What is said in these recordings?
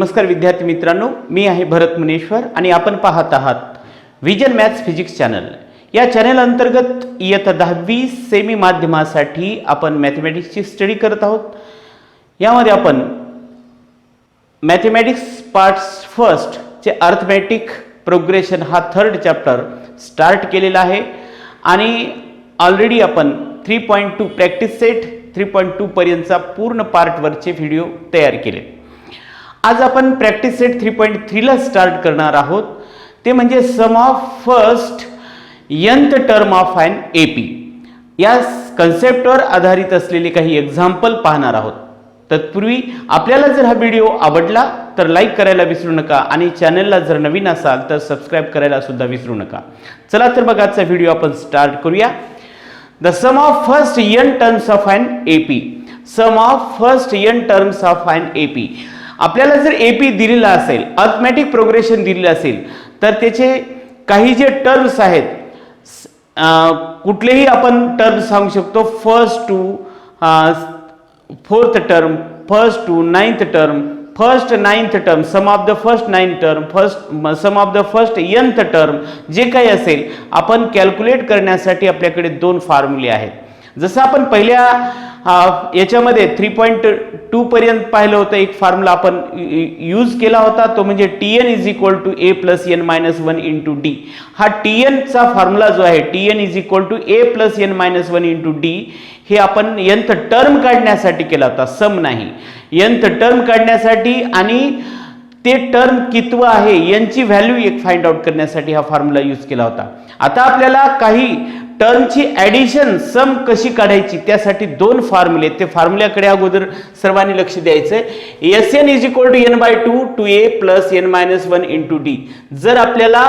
नमस्कार विद्यार्थी मित्रांनो, मी आहे भरत मुनेश्वर आणि आपण पाहत आहात विजन मॅथ्स फिजिक्स चॅनल। या चॅनल अंतर्गत इयत्ता 10वी सेमी माध्यमासाठी आपण मॅथमॅटिक्सची स्टडी करत आहोत। यामध्ये आपण मॅथमॅटिक्स पार्ट्स फर्स्ट चे अर्थमॅटिक प्रोग्रेशन हा थर्ड चॅप्टर स्टार्ट केलेला आहे आणि ऑलरेडी आपण 3.2 प्रॅक्टिस सेट 3.2 पर्यंतचा पूर्ण पार्ट वरचे व्हिडिओ तयार केले। आज आपण प्रॅक्टिस सेट 3.3 ला स्टार्ट करणार आहोत, ते म्हणजे sum of first nth term of an AP. या कन्सेप्टवर आधारित असलेले काही एक्झाम्पल पाहणार आहोत। तत्पूर्वी आपल्याला जर हा व्हिडिओ आवडला तर लाईक करायला विसरू नका आणि चॅनलला जर नवीन असाल तर सबस्क्राइब करायला सुद्धा विसरू नका। चला तर मग आजचा व्हिडिओ आपण स्टार्ट करूया। The sum of first n terms of an AP. Sum of first n terms of an AP. आपल्याला जर एपी दिलेला असेल, अर्थमॅटिक प्रोग्रेशन दिलेलं असेल, तर त्याचे काही जे टर्म्स आहेत, कुठलेही आपण टर्म सांगू शकतो। First to fourth term, first to ninth term, first ninth term, sum of the first ninth term, sum of the first nth term, जे काही असेल आपण कॅल्क्युलेट करण्यासाठी आपल्याकडे दोन फॉर्म्युले आहेत। जसं आपण पहिल्या याच्यामध्ये 3.2 पर्यंत पाहिलं होतं, एक फॉर्म्युला आपण यूज केला होता, तो म्हणजे Tn is equal to a plus n minus 1 into d. हा Tn चा फॉर्म्युला जो आहे, Tn is equal to a plus n minus 1 into d, हे आपण nth टर्म काढण्यासाठी केला होता, सम नाही, nth टर्म काढण्यासाठी आणि ते टर्म कितवा आहे यांची व्हॅल्यू एक फाइंड आउट करण्यासाठी हा फॉर्म्युला यूज केला होता। आता आपल्याला काही टर्मची ॲडिशन सम कशी काढायची त्यासाठी दोन फॉर्म्युले, ते फॉर्म्युल्याकडे अगोदर सर्वांनी लक्ष द्यायचं। Sn is equal to n/2 to a plus n minus 1 into d. जर आपल्याला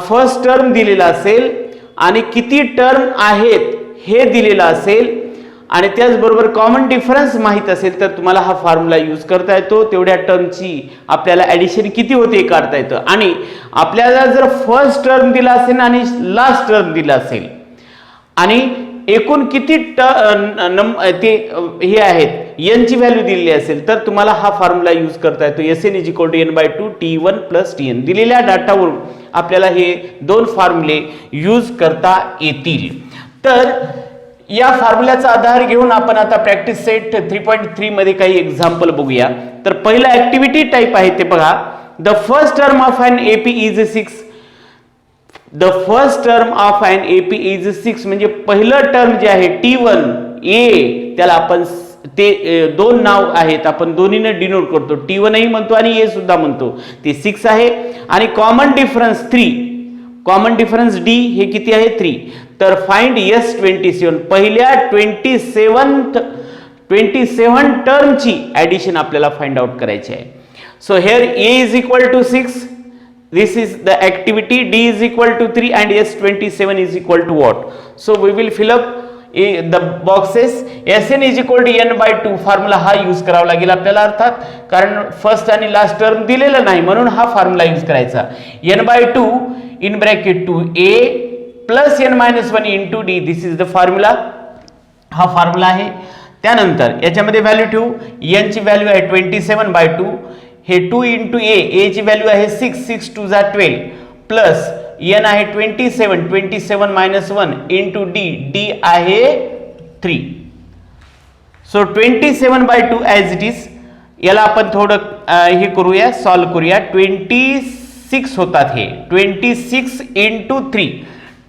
फर्स्ट टर्म दिलेला असेल आणि किती टर्म आहेत हे दिलेलं असेल आणि त्याचबरोबर कॉमन डिफरन्स माहित असेल तर तुम्हाला हा फॉर्म्युला यूज करता येतो। तेवढ्या टर्मची आपल्याला ॲडिशन किती होते काढता येतं। आणि आपल्याला जर फर्स्ट टर्म दिला असेल आणि लास्ट टर्म दिला असेल आणि एकूण किती ते हे आहेत यांची व्हॅल्यू दिलेली असेल तर तुम्हाला हा फॉर्म्युला यूज करता येतो। Sn is equal to n/2 T1 plus Tn। दिलेल्या डाटावरून आपल्याला हे दोन फॉर्म्युले यूज करता येतील। तर या फॉर्म्युल्याचा आधार घेऊन आपण आता प्रॅक्टिस सेट 3.3 मध्ये काही एक्झाम्पल बघूया। तर पहिला ऍक्टिव्हिटी टाइप आहे ते बघा। The first term of an AP is 6। The first term of an AP is 6 म्हणजे पहिलं टर्म जे आहे T1 a, त्याला आपण ते दोन नाव आहेत, आपण दोन्हीने डिनोट करतो, T1 ही म्हणतो आणि a सुद्धा म्हणतो, ते 6 आहे। आणि common difference 3, common difference d हे किती आहे 3। तर फाइंड S27, पहिल्या 27 टर्मची ॲडिशन आपल्याला फाइंड आउट करायची आहे। So here a is equal to 6, this is the activity, d is equal to 3 and S27 is equal to what? So we will fill up the boxes। Sn is equal to n/2 formula हा use करावा लागेल आपल्याला, अर्थात कारण first आणि last term दिलेला नाही म्हणून हा फॉर्म्युला यूज करायचा। n/2 in bracket 2a plus n minus 1 into D, this is the formula, हा फॉर्म्युला आहे। त्यानंतर याच्यामध्ये व्हॅल्यू ठेवू, n ची व्हॅल्यू आहे 27/2, हे 2 इंटू a ची व्हॅल्यू आहे 6, 6 2 जा 12 प्लस n आहे 27 मायनस 1 इंटू d आहे 3। सो 27/2 ॲज इट इज, याला आपण थोडं हे करूया, सॉल्व करूया। 26 होतात हे, 26 इंटू 3,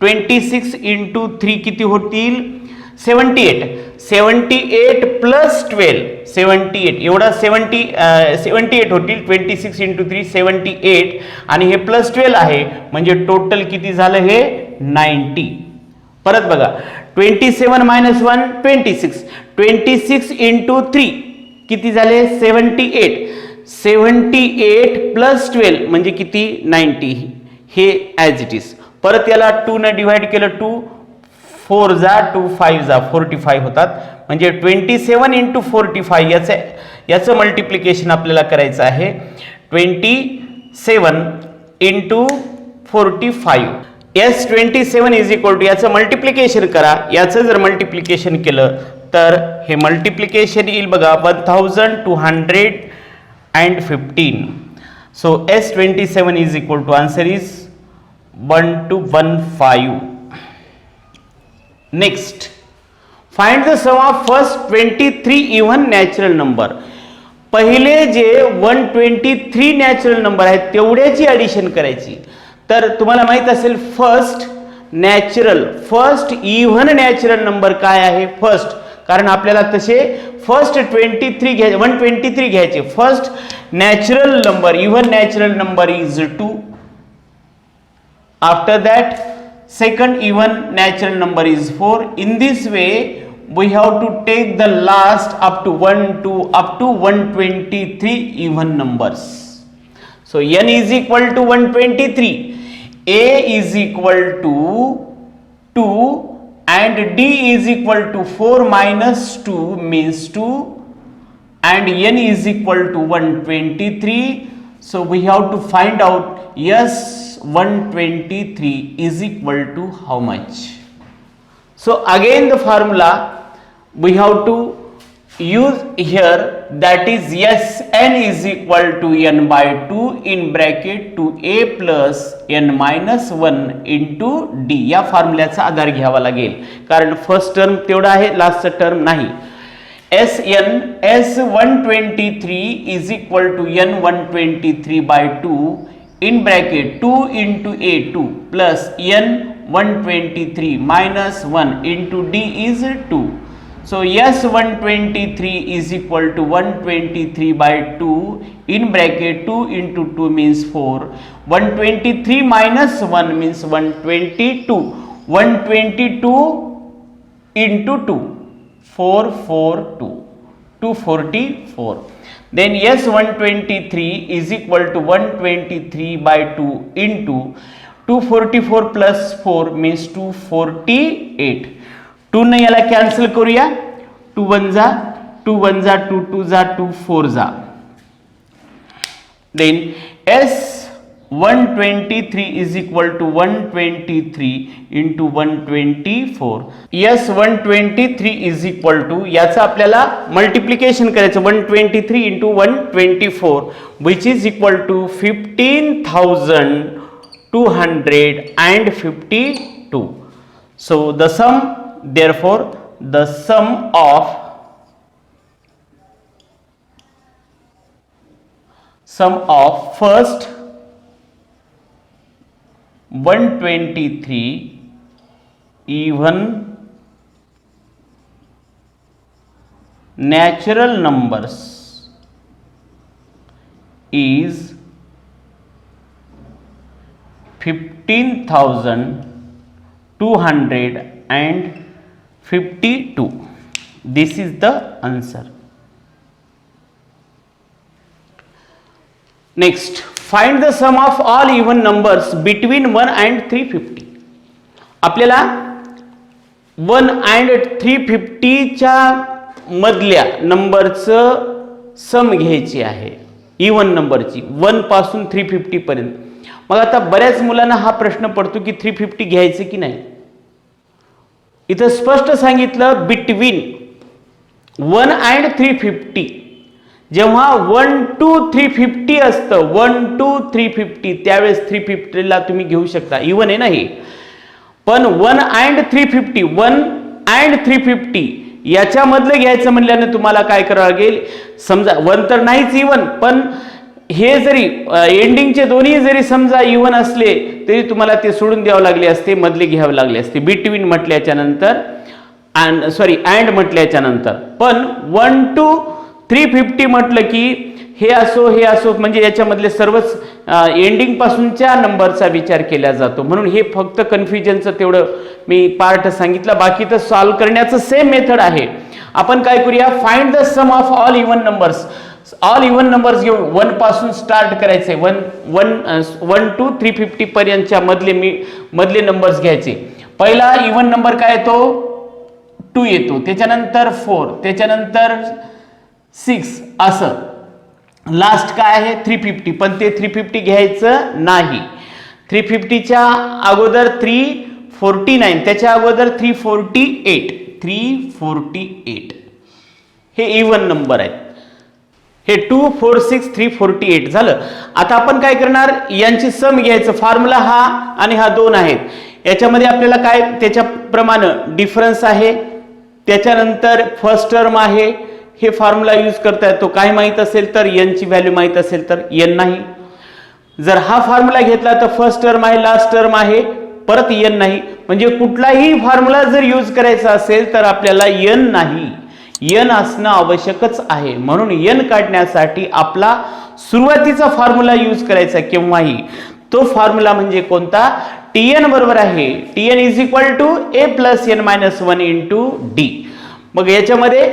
26 इंटू 3 किती होतील 78, 78 प्लस 12 78, एवढा 78 होतील। 26 इंटू 3 78 आणि हे प्लस 12 आहे म्हणजे टोटल किती झालं हे 90। परत बघा, 27 मायनस 1 26, 26 इंटू 3 किती झाले 78, 78 प्लस 12 म्हणजे किती 90, हे ॲज इट इज। परत याला 2 ने डिवाइड केलं, 2 4 जा 2 5 जा 45 होतात, म्हणजे 27 इंटू 45 याचं मल्टिप्लिकेशन आपल्याला करायचं आहे। 27 into 45, S27 is equal to, याचं मल्टिप्लिकेशन करा, याचं जर मल्टिप्लिकेशन केलं तर हे मल्टिप्लिकेशन येईल बघा 1200 and 15. So S27 is equal to, answer is 1215. Next, find the sum of first 23 even natural number. पहिले जे 123 नॅचरल नंबर आहेत तेवढ्याची ॲडिशन करायची. तर तुम्हाला माहित असेल फर्स्ट इव्हन नॅचरल नंबर काय आहे फर्स्ट, कारण आपल्याला तसे फर्स्ट 123 घ्यायचे. First natural number, even natural number is 2. After that second even natural number is 4. In this way we have to take the last up to 123 even numbers. So n is equal to 123, a is equal to 2 and d is equal to 4 minus 2 means 2 and n is equal to 123. So we have to find out yes 123 is equal to how much. So again the formula we have to use here, that is yes n is equal to n by 2 in bracket 2a plus n minus 1 into d. या फॉर्म्युल्याचा आधार घ्यावा लागेल कारण first term तेवढा आहे, लास्टचा term नाही. S123 is equal to n123 by 2 in bracket 2 into a2 plus n123 minus 1 into d is 2. So S123 is equal to 123 by 2 in bracket 2 into 2 means 4. 123 minus 1 means 122. 122 into 2, 442, 244. Then S123 is equal to 123 by 2 into 244 plus 4 means 248. 2 ने याला cancel करूया. 2 1 जा 2 1 जा 2 2 जा 2 4 जा. Then S123 is equal to 123 into 124. S123 is equal to, याचा आपल्याला multiplication करायचं 123 into 124 which is equal to 15,252. So the sum, therefore the sum of first 123 even natural numbers is 15,252. This is the answer. Next, find the sum of all even numbers between 1 and 350. आपल्याला 1 and 350 च्या मधल्या नंबरचं सम घ्यायची आहे, even नंबरची 1 पासून 350 पर्यंत. मग आता बऱ्याच मुलांना हा प्रश्न पडतो की 350 घ्यायचे की नाही. इथं स्पष्ट सांगितलं बिटवीन 1 and 350. जेव्हा 1 to 350 असतं, 1 to 350 त्यावेळेस 350 ला तुम्ही घेऊ शकता, इवन आहे ना हे. पण 1 and 350, 1 and 350 याच्यामधलं घ्यायचं म्हणल्याने तुम्हाला काय करावं लागेल. समजा 1 तर नाहीच इवन, पण हे जरी एंडिंगचे दोन्ही जरी समजा इवन असले तरी तुम्हाला ते सोडून द्यावं लागले असते, मधले घ्यावे लागले असते बिटवीन म्हटल्याच्या नंतर अँड म्हटल्याच्या नंतर. पण 1 to 350 म्हटलं की हे असो म्हणजे याच्यामधले सर्वच एंडिंग पासूनच्या नंबरचा विचार केला जातो. म्हणून हे फक्त कन्फ्युजनचं तेवढं मी पार्ट सांगितलं, बाकी तर सॉल्व्ह करण्याचं सेम मेथड आहे. आपण काय करूया, find the sum of all even numbers. All even numbers घेऊन 1 पासून स्टार्ट करायचे, 1 to 350 पर्यंतच्या मधले नंबर्स घ्यायचे. पहिला इवन नंबर काय येतो, 2 येतो, त्याच्यानंतर 4, त्याच्यानंतर 6, असं लास्ट काय आहे 350. पण ते 350 घ्यायचं नाही. 350च्या अगोदर 349, त्याच्या अगोदर 348 हे इवन नंबर आहेत. हे 246,348 झालं. आता आपण काय करणार, यांची सम घ्यायचं. फॉर्म्युला हा आणि हा 2 आहेत. याच्यामध्ये आपल्याला काय त्याच्याप्रमाणे डिफरन्स आहे, त्याच्यानंतर फर्स्ट टर्म आहे. हे फॉर्म्युला यूज करता येतो. काय माहित असेल तर n ची व्हॅल्यू माहित असेल तर n नाही. जर हा फॉर्म्युला घेतला तर फर्स्ट टर्म आहे, लास्ट टर्म आहे, परत n नाही. म्हणजे कुठलाही फॉर्म्युला जर यूज करायचा असेल तर आपल्याला n नाही, n असणं आवश्यकच आहे. म्हणून n काढण्यासाठी आपला सुरुवातीचा फॉर्म्युला यूज करायचा केव्हाही. तो फॉर्म्युला म्हणजे कोणता, Tn बरोबर आहे Tn is equal to a plus n minus 1 into d. मग याच्यामध्ये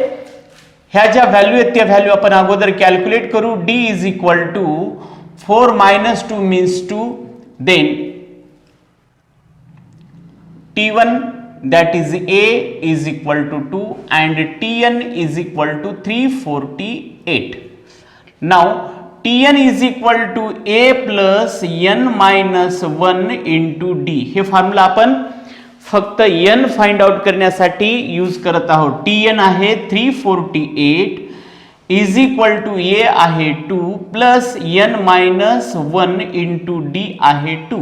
ह्या ज्या व्हॅल्यू आहेत त्या व्हॅल्यू आपण अगोदर कॅल्क्युलेट करू. d is equal to 4 minus 2 means 2, then T1 that is A is equal to 2 and Tn is equal to 348. Now Tn is equal to A plus n minus 1 into D. हे formula आपण फक्त n find out करण्यासाठी use करत आहोत. Tn आहे 348 is equal to a आहे 2 plus n minus 1 into d आहे 2.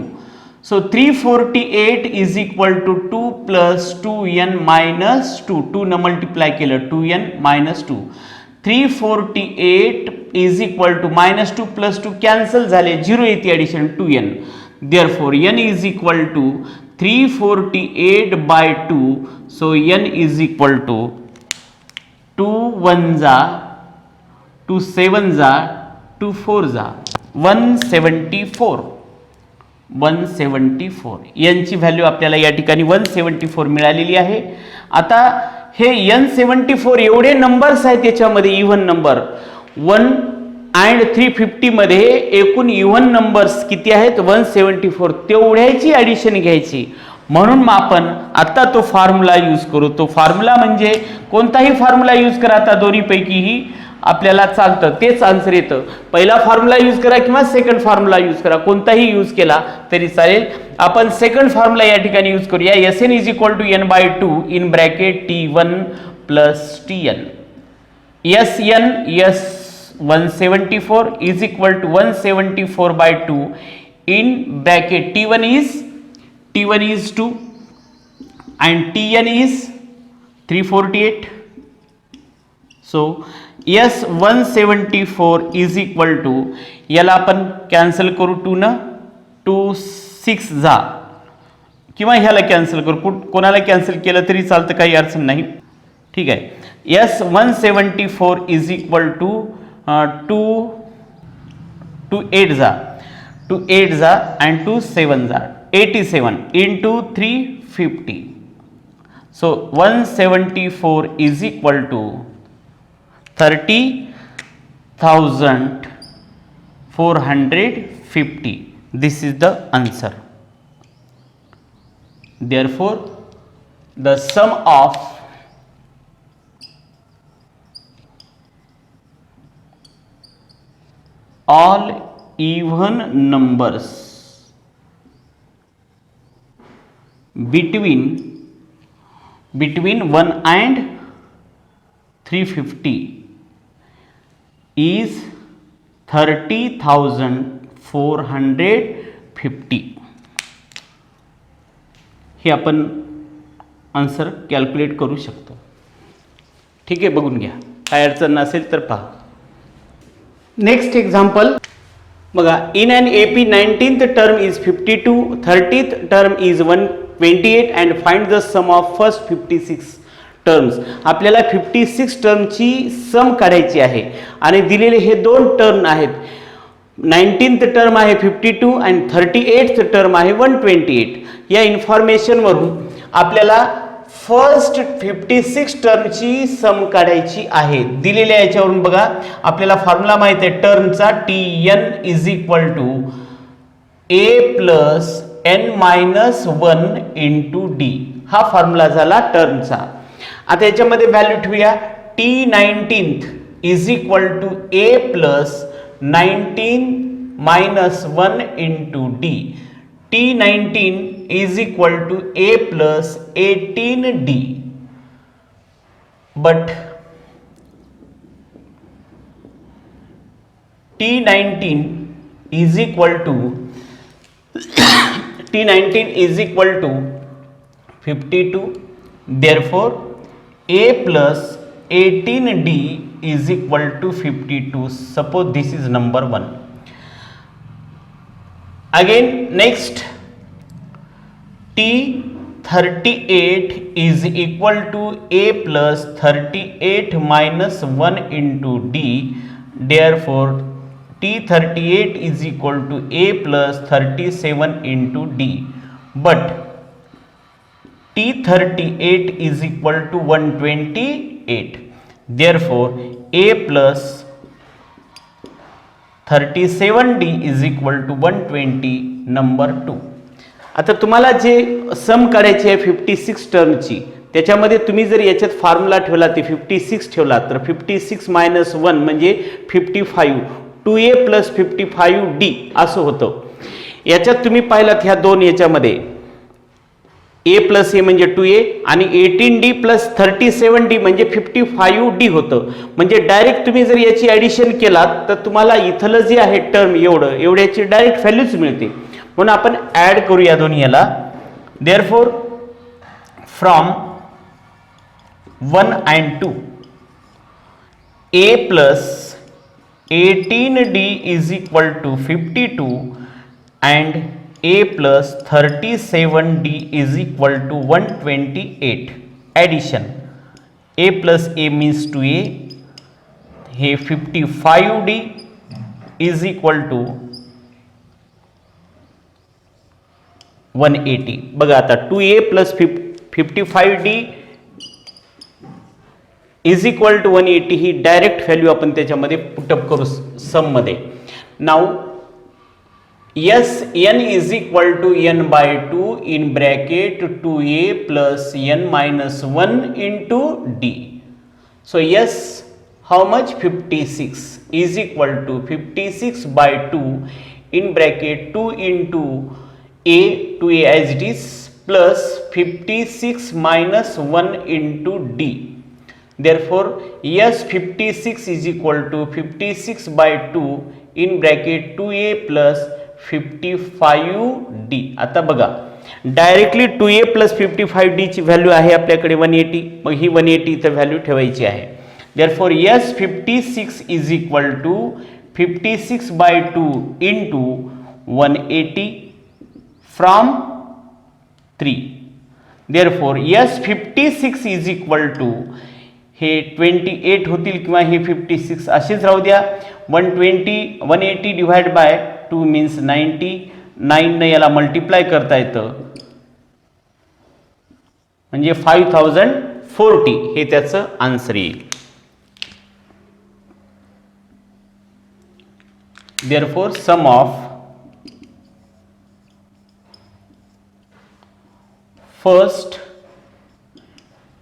So 348 is equal to 2 plus 2n minus 2. 2 न मल्टिप्लाय केलं 2n minus 2. 348 is equal to minus 2 plus 2 cancel झाले, 0 येते addition 2n. Therefore n is equal to 348 by 2. So n is equal to 2 1 जा 2 7 जा 2 4 जा 174. 174 यांची value आपल्याला या ठिकाणी 174 मिळालेली आहे. आता हे n74 एवढे नंबर्स आहेत याच्यामध्ये, इव्हन नंबर 1 अँड 350 मध्ये एकूण इव्हन नंबर्स किती आहेत 174. तेवढ्याची ॲडिशन घ्यायची. म्हणून मग आपण आता तो फॉर्म्युला यूज करू. तो फॉर्म्युला म्हणजे कोणताही फॉर्म्युला यूज करा, आता दोन्हीपैकीही आपल्याला चालतं, तेच आन्सर येतं. पहिला फॉर्म्युला यूज करा किंवा सेकंड फॉर्म्युला यूज करा, कोणताही यूज केला तरी चालेल. आपण सेकंड फॉर्म्युला या ठिकाणी यूज करूया. Sn is equal to n by 2 in bracket T1 plus Tn. Sn S 174 is equal to 174 by 2 in bracket T1 is 2 and Tn is 348. So S 174 is equal to, याला आपण cancel करू 2 न 2 6 जा किंवा ह्याला cancel करू, कोणाला cancel केलं तरी चालतं, काही अडचण नाही. ठीक आहे. S 174 इज इक्वल टू 2 8 जा 2 8 जा and 2 7 जा 87 into 350. So 174 is equal to 30,450. This is the answer. Therefore, the sum of all even numbers between 1 and 350 is 30,450. हे आपण आन्सर कॅल्क्युलेट करू शकतो. ठीक आहे, बघून घ्या, काय अडचण नसेल तर पहा. नेक्स्ट एक्झाम्पल बघा. In an AP 19th term is 52, 30th term is 128 and find the sum of first 56 terms. आपल्याला 56 टर्मची सम काढायची आहे आणि दिलेले हे दोन टर्म आहेत. 19th टर्म आहे 52 आणि 38th टर्म आहे 128. या इन्फॉर्मेशनवरून आपल्याला फर्स्ट 56 टर्मची सम काढायची आहे. दिलेल्या याच्यावरून बघा, आपल्याला फॉर्म्युला माहित आहे टर्मचा, Tn is equal to A plus n minus 1 into d. हा फॉर्म्युला झाला टर्मचा. आता याच्यामध्ये व्हॅल्यू ठेवूया. T19 is equal to A plus 19 minus 1 into d. T19 is equal to A plus 18D. But T19 is equal to T19 is equal to 52. Therefore A plus 18D is equal to 52. Suppose this is number 1. Again next, T38 is equal to A plus 38 minus 1 into D. Therefore T38 is equal to A plus 37 into D. But T38 is equal to 128. Therefore A plus 37D is equal to 120, number 2. आता तुम्हाला जे सम काढायची आहे 56 टर्मची, त्याच्यामध्ये तुम्ही जर याच्यात formula ठेवला ते 56 ठेवला तर 56 मायनस 1 म्हणजे 55, 2A प्लस 55D असं होतं. याच्यात तुम्ही पाहिलात ह्या दोन याच्यामध्ये A प्लस ए म्हणजे 2A आणि 18D प्लस 37D म्हणजे 55D होतं. म्हणजे डायरेक्ट तुम्ही जर याची ॲडिशन केलात तर तुम्हाला इथलं जे आहे टर्म एवढ्याची डायरेक्ट व्हॅल्यूच मिळते. म्हणून आपण ॲड करूया दोन्ही याला. Therefore from 1 and 2 A plus 18D is equal to 52 and A plus 37D is equal to 128. Addition A plus A means 2A. हे 55D is equal to 180. बघा आता 2A plus 55D is equal to 180 he direct value आपण त्याच्यामध्ये put up करू सम मध्ये. Now Sn is equal to n by 2 in bracket 2A plus n minus 1 into D. So S how much? 56 is equal to 56 by 2 in bracket 2 into A, 2A as it is, plus 56 minus 1 into D. Therefore S56 is equal to 56 by 2 in bracket 2A plus 55D. आता बघा directly 2A plus 55D ची value आहे आपल्याकडे 180. मग ही 180 इथं value ठेवायची आहे. Therefore S56 is equal to 56 by 2 into 180 from 3. Therefore S56 is equal to हे 28 होतील किंवा हे 56 असेच राहू द्या. 180 डिवाइड बाय 2 मीन्स 90. 9 ने याला मल्टिप्लाय करता येतं म्हणजे 5040 हे त्याचं आन्सर येईल. Therefore sum of first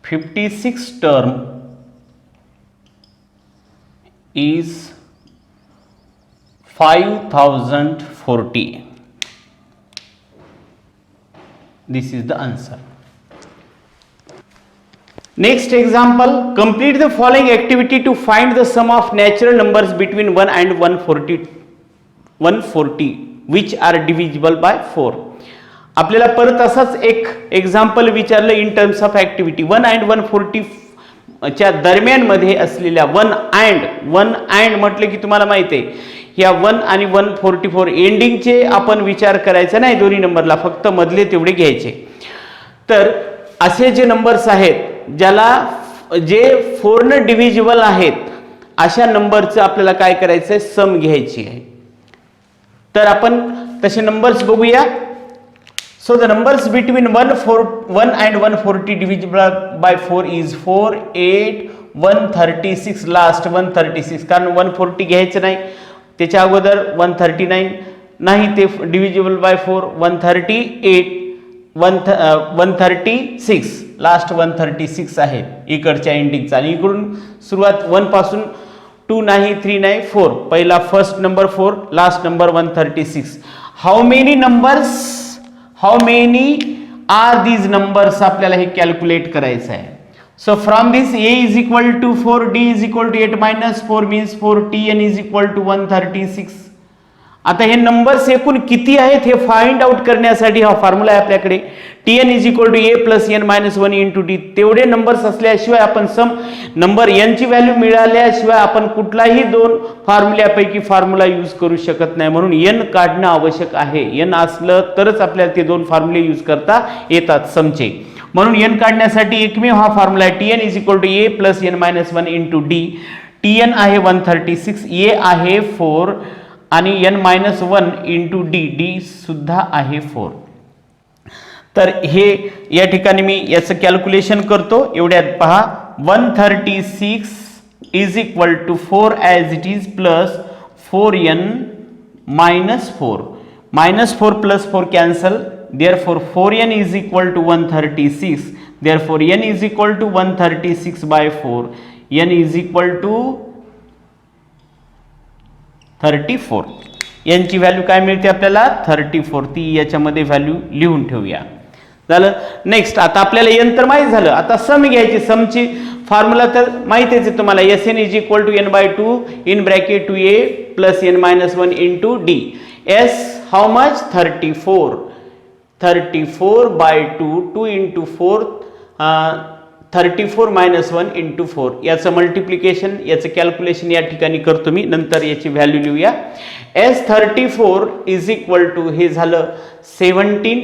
56 term is 5040. This is the answer. Next example, complete the following activity to find the sum of natural numbers between 1 and 140 which are divisible by 4. आपल्याला परत असाच एक एक्झाम्पल विचारलं in terms of activity. 1 and 140 च्या दरम्यान मध्ये असलेल्या 1 and म्हटलं की तुम्हाला माहिती आहे या 1 आणि 144 एंडिंगचे आपण विचार करायचा नाही दोन्ही नंबरला, फक्त मधले तेवढे घ्यायचे. तर असे जे नंबर्स आहेत ज्याला जे 4 ने डिव्हिजिबल आहेत अशा नंबरचं आपल्याला काय करायचं आहे, सम घ्यायची आहे. तर आपण तसे नंबर्स बघूया. So the numbers between 1 and 140 divisible by 4 is 4, 8, 136, last 136, कारण 140 घ्यायचं नाही, त्याच्या अगोदर 139 नाही, ते डिव्हिजिबल बाय 4, 138, 136, लास्ट 136 आहे इकडच्या एंडिंगचा. आणि इकडून सुरुवात 1 पासून 2 नाही, 3 नाही, 4, पहिला first number 4, last number 136. How many are these numbers आपल्याला हे कॅल्क्युलेट करायचं आहे. So from this A is equal to 4, D is equal to 8 minus 4 means 4, Tn is equal to 136. आता हे नंबर्स एकूण किती आहेत हे फाइंड आउट करण्यासाठी हा फॉर्म्युला आहे आपल्याकडे. Tn is equal to a plus n minus 1 into d. तेवढे नंबर्स असल्याशिवाय आपण सम नंबर एन ची व्हॅल्यू मिळाल्याशिवाय आपण कुठलाही दोन फॉर्म्युल्यापैकी फॉर्म्युला यूज करू शकत नाही. म्हणून एन काढणं आवश्यक आहे. एन असलं तरच आपल्याला ते दोन फॉर्म्युले यूज करता येतात समचे. म्हणून एन काढण्यासाठी एकमेव हा फॉर्म्युला आहे. Tn is equal to a plus n minus 1 into d. Tn आहे 136, ए आहे 4 आणि n minus 1 into d. D सुद्धा आहे 4. तर हे या ठिकाणी मी याचं कॅल्क्युलेशन करतो. एवढ्यात पहा 136 is equal to 4 as it is plus 4n minus 4. Minus 4 plus 4 cancel. Therefore 4n is equal to 136. Therefore n is equal to 136 by 4. n is equal to 34. यांची व्हॅल्यू काय मिळते आपल्याला 34. ती याच्यामध्ये व्हॅल्यू लिहून ठेवूया. झालं. नेक्स्ट आता आपल्याला n तर माहित झालं. आता सम घ्यायची. समची फॉर्म्युला तर माहितीच आहे तुम्हाला. Sn is equal to n by 2 in bracket 2a plus n minus 1 into d. S how much 34. 34 by 2, 2 into 4, 34 minus 1 into 4. याचं मल्टिप्लिकेशन याचं कॅल्क्युलेशन या ठिकाणी करतो मी. नंतर याची व्हॅल्यू लिहूया. S34 इज इक्वल टू हे झालं 17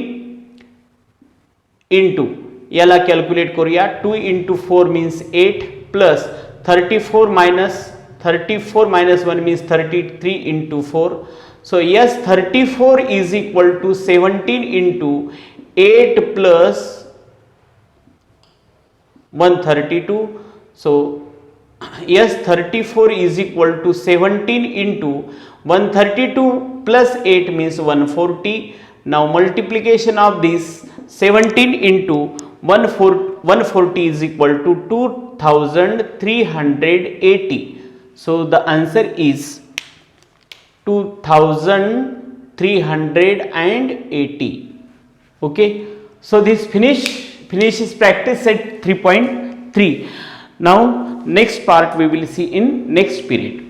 इंटू याला कॅल्क्युलेट करूया. 2 into 4 means 8 plus 34 minus 1 means 33 into 4. So yes, 34 is equal to 17 into 8 plus 132. So yes, 34 is equal to 17 into 132 plus 8 means 140. Now multiplication of this 17 into 140 is equal to 2380. So the answer is 2380. Okay, so this finishes practice set 3.3. Now next part we will see in next period.